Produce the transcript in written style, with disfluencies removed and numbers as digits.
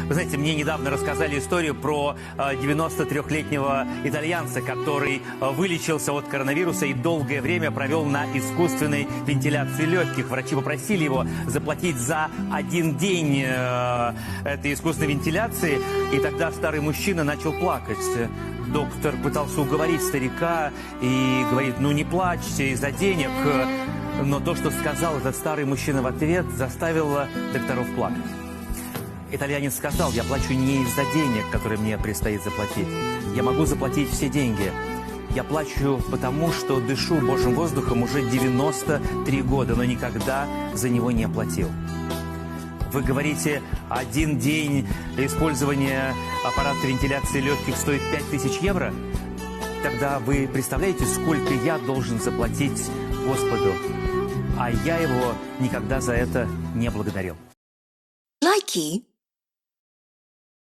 Вы знаете, мне недавно рассказали историю про 93-летнего итальянца, который вылечился от коронавируса и долгое время провел на искусственной вентиляции легких. Врачи попросили его заплатить за один день этой искусственной вентиляции, и тогда старый мужчина начал плакать. Доктор пытался уговорить старика и говорит: ну не плачьте из-за денег. Но то, что сказал этот старый мужчина в ответ, заставило докторов плакать. Итальянец сказал: я плачу не из-за денег, которые мне предстоит заплатить. Я могу заплатить все деньги. Я плачу потому, что дышу Божьим воздухом уже 93 года, но никогда за него не платил. Вы говорите, один день использования аппарата вентиляции легких стоит 5000 евро? Тогда вы представляете, сколько я должен заплатить Господу? А я его никогда за это не благодарил. Likey